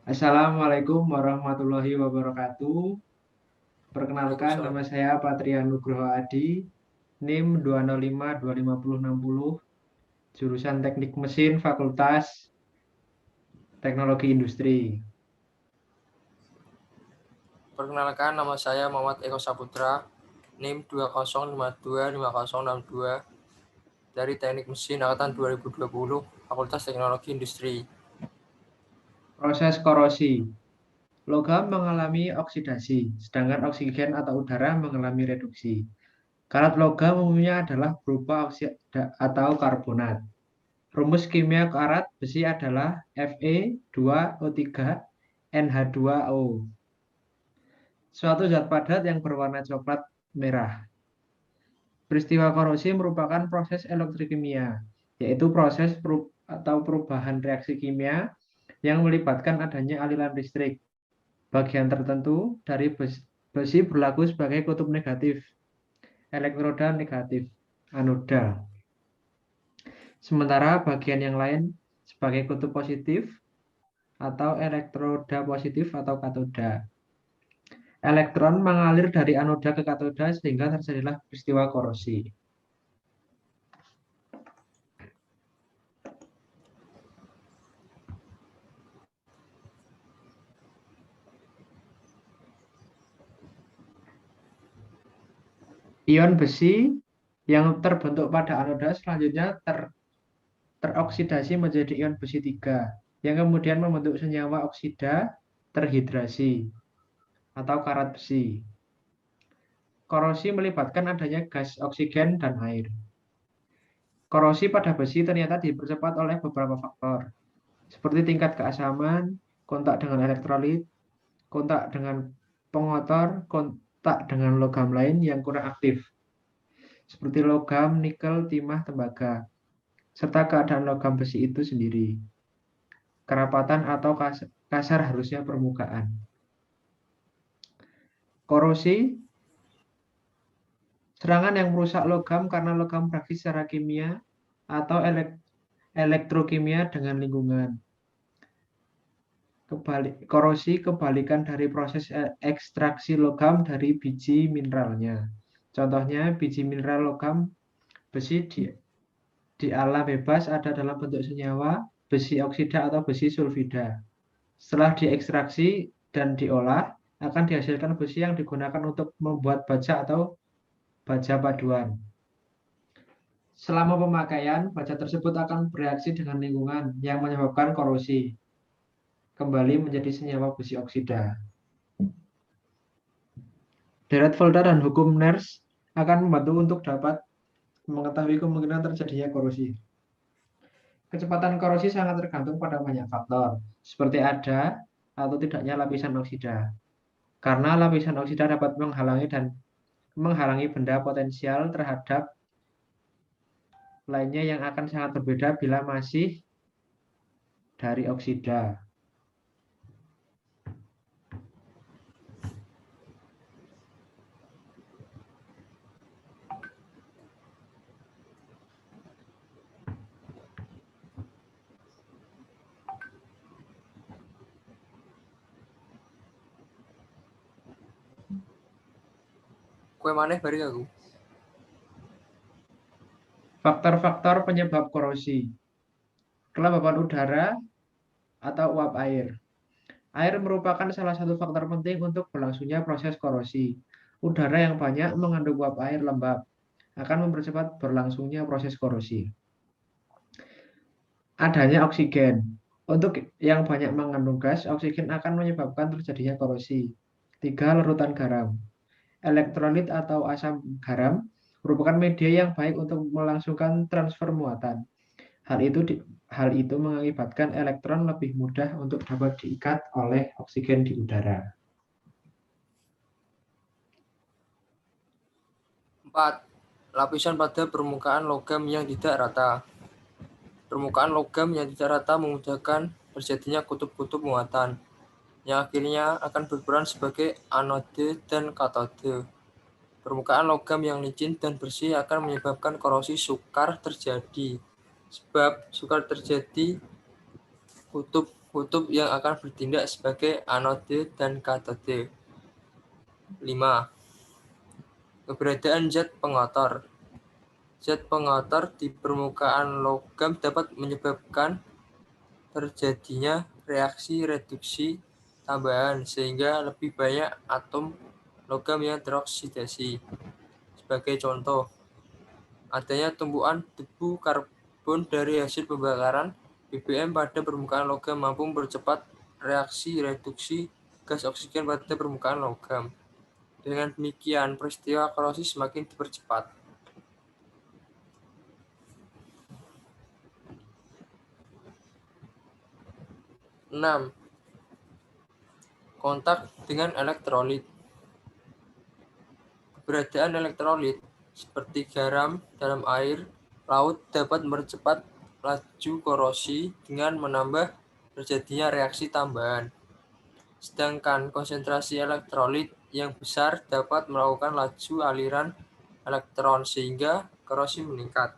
Assalamualaikum warahmatullahi wabarakatuh. Perkenalkan, nama Waalaikumsalam. saya Patria Nugroho Adi, NIM 205-25060, jurusan Teknik Mesin Fakultas Teknologi Industri. Perkenalkan, nama saya Muhammad Eko Saputra, NIM 205250662 dari Teknik Mesin Angkatan 2020, Fakultas Teknologi Industri. Proses korosi. Logam mengalami oksidasi, sedangkan oksigen atau udara mengalami reduksi. Karat logam umumnya adalah berupa oksida atau karbonat. Rumus kimia karat besi adalah Fe2O3NH2O. Suatu zat padat yang berwarna coklat merah. Peristiwa korosi merupakan proses elektrokimia, yaitu proses perubahan reaksi kimia yang melibatkan adanya aliran listrik. Bagian tertentu dari besi berlaku sebagai kutub negatif, elektroda negatif, anoda. Sementara bagian yang lain sebagai kutub positif atau elektroda positif atau katoda. Elektron mengalir dari anoda ke katoda sehingga terjadilah peristiwa korosi. Ion besi yang terbentuk pada anoda selanjutnya teroksidasi menjadi ion besi 3 yang kemudian membentuk senyawa oksida terhidrasi atau karat besi. Korosi melibatkan adanya gas oksigen dan air. Korosi pada besi ternyata dipercepat oleh beberapa faktor, seperti tingkat keasaman, kontak dengan elektrolit, kontak dengan pengotor, kontak dengan logam lain yang kurang aktif, seperti logam, nikel, timah, tembaga, serta keadaan logam besi itu sendiri, kerapatan atau kasar harusnya permukaan. Korosi, serangan yang merusak logam karena logam bereaksi secara kimia atau elektrokimia dengan lingkungan. Korosi kebalikan dari proses ekstraksi logam dari biji mineralnya. Contohnya, biji mineral logam besi di alam bebas ada dalam bentuk senyawa besi oksida atau besi sulfida. Setelah diekstraksi dan diolah, akan dihasilkan besi yang digunakan untuk membuat baja atau baja paduan. Selama pemakaian, baja tersebut akan bereaksi dengan lingkungan yang menyebabkan korosi. Kembali menjadi senyawa besi oksida. Deret Volta dan hukum Nernst akan membantu untuk dapat mengetahui kemungkinan terjadinya korosi. Kecepatan korosi sangat tergantung pada banyak faktor, seperti ada atau tidaknya lapisan oksida. Karena lapisan oksida dapat menghalangi benda potensial terhadap lainnya yang akan sangat berbeda bila masih dari oksida. Kue maneh bari aku. Faktor-faktor penyebab korosi. Kelembapan udara atau uap air. Air merupakan salah satu faktor penting untuk berlangsungnya proses korosi. Udara yang banyak mengandung uap air lembab akan mempercepat berlangsungnya proses korosi. Adanya oksigen. Untuk yang banyak mengandung gas, oksigen akan menyebabkan terjadinya korosi. 3. Larutan garam. Elektrolit atau asam garam merupakan media yang baik untuk melangsungkan transfer muatan. Hal itu mengakibatkan elektron lebih mudah untuk dapat diikat oleh oksigen di udara. 4. Lapisan pada permukaan logam yang tidak rata. Permukaan logam yang tidak rata memudahkan terjadinya kutub-kutub muatan, yang akhirnya akan berperan sebagai anode dan katode. Permukaan logam yang licin dan bersih akan menyebabkan korosi sukar terjadi. Sebab sukar terjadi kutub kutub yang akan bertindak sebagai anode dan katode. 5. Keberadaan zat pengotor. Zat pengotor di permukaan logam dapat menyebabkan terjadinya reaksi reduksi tambahan sehingga lebih banyak atom logam yang teroksidasi. Sebagai contoh, adanya tumpukan debu karbon dari hasil pembakaran BBM pada permukaan logam mampu mempercepat reaksi reduksi gas oksigen pada permukaan logam. Dengan demikian, peristiwa korosi semakin dipercepat. 6. Kontak dengan elektrolit. Keberadaan elektrolit seperti garam dalam air laut dapat mempercepat laju korosi dengan menambah terjadinya reaksi tambahan. Sedangkan konsentrasi elektrolit yang besar dapat melakukan laju aliran elektron sehingga korosi meningkat.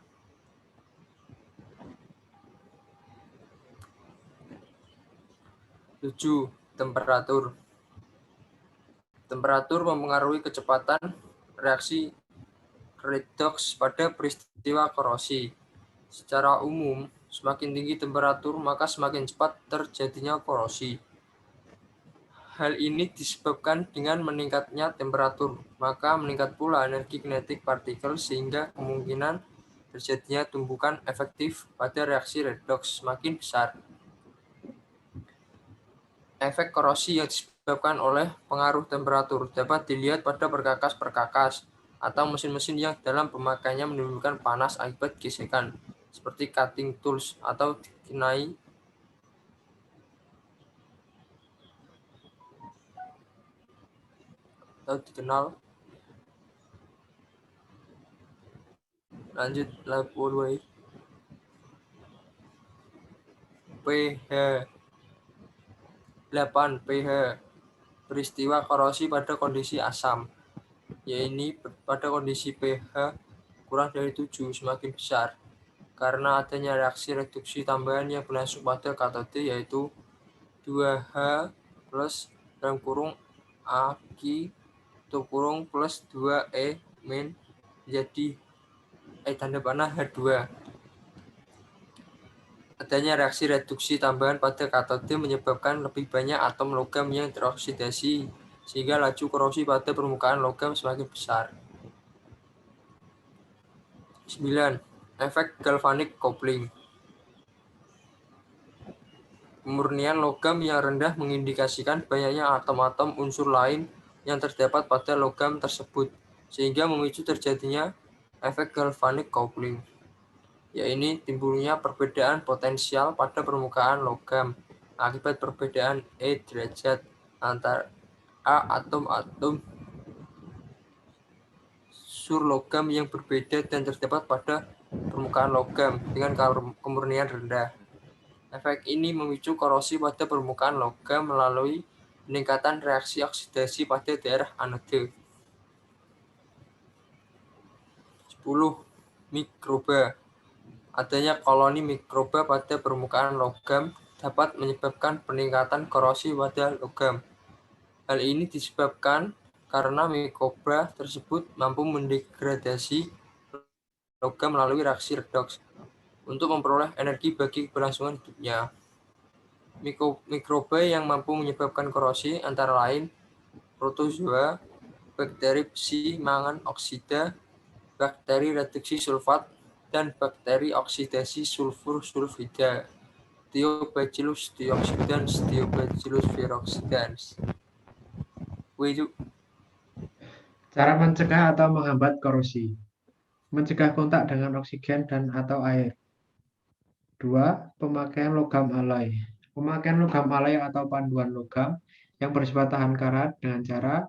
7. Temperatur. Temperatur mempengaruhi kecepatan reaksi redoks pada peristiwa korosi. Secara umum, semakin tinggi temperatur maka semakin cepat terjadinya korosi. Hal ini disebabkan dengan meningkatnya temperatur, maka meningkat pula energi kinetik partikel sehingga kemungkinan terjadinya tumbukan efektif pada reaksi redoks semakin besar. Efek korosi yang disebabkan oleh pengaruh temperatur dapat dilihat pada perkakas-perkakas atau mesin-mesin yang dalam pemakaiannya menimbulkan panas akibat gesekan, seperti cutting tools atau dikenal. Lanjut laporan pH 8. pH peristiwa korosi pada kondisi asam, yaitu pada kondisi pH kurang dari 7 semakin besar karena adanya reaksi reduksi tambahan yang berlangsung pada katode, yaitu 2H plus dalam kurung Aq tutup kurung plus 2E min menjadi tanda panah H2. Adanya reaksi reduksi tambahan pada katode menyebabkan lebih banyak atom logam yang teroksidasi sehingga laju korosi pada permukaan logam semakin besar. 9. Efek galvanik coupling. Pemurnian logam yang rendah mengindikasikan banyaknya atom-atom unsur lain yang terdapat pada logam tersebut, sehingga memicu terjadinya efek galvanik coupling, yaitu timbulnya perbedaan potensial pada permukaan logam akibat perbedaan derajat antara atom-atom unsur logam yang berbeda dan terdapat pada permukaan logam dengan kemurnian rendah. Efek ini memicu korosi pada permukaan logam melalui peningkatan reaksi oksidasi pada daerah anode. 10. Mikroba. Adanya koloni mikroba pada permukaan logam dapat menyebabkan peningkatan korosi pada logam. Hal ini disebabkan karena mikroba tersebut mampu mendegradasi logam melalui reaksi redoks untuk memperoleh energi bagi keberlangsungan hidupnya. Mikroba yang mampu menyebabkan korosi antara lain protozoa, bakteri besi mangan oksida, bakteri reduksi sulfat, dan bakteri oksidasi sulfur sulfida, Thiobacillus dioxidans, Thiobacillus viroxidans. Cara mencegah atau menghambat korosi. Mencegah kontak dengan oksigen dan atau air. 2. Pemakaian logam alloy. Pemakaian logam alloy atau panduan logam yang bersifat tahan karat dengan cara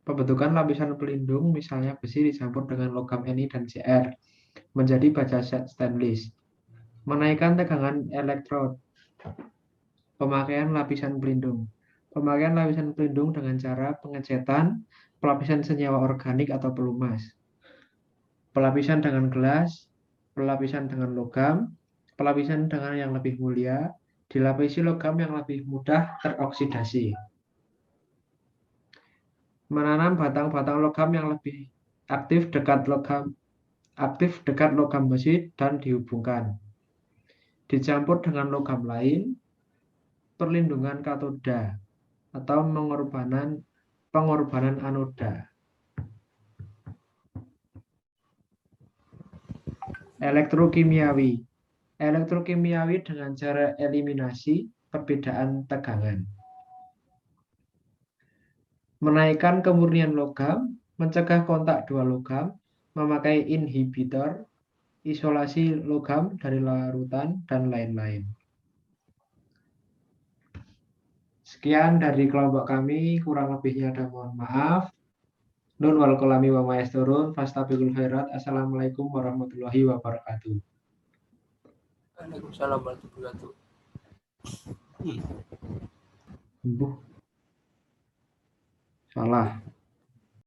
pembentukan lapisan pelindung, misalnya besi dicampur dengan logam Ni dan Cr, menjadi baja stainless. Menaikkan tegangan elektrod. Pemakaian lapisan pelindung. Pemakaian lapisan pelindung dengan cara pengecetan, pelapisan senyawa organik atau pelumas. Pelapisan dengan gelas, pelapisan dengan logam, pelapisan dengan yang lebih mulia, dilapisi logam yang lebih mudah teroksidasi. Menanam batang-batang logam yang lebih aktif dekat logam besi dan dihubungkan. Dicampur dengan logam lain, perlindungan katoda atau pengorbanan anoda. Elektrokimiawi. Elektrokimiawi dengan cara eliminasi perbedaan tegangan. Menaikkan kemurnian logam, mencegah kontak dua logam, memakai inhibitor, isolasi logam dari larutan, dan lain-lain. Sekian dari kelompok kami, kurang lebihnya ada mohon maaf. Nun wal kolami wa maesturun, fastabiqul khairat. Assalamualaikum warahmatullahi wabarakatuh. Waalaikumsalam warahmatullahi wabarakatuh. Salah.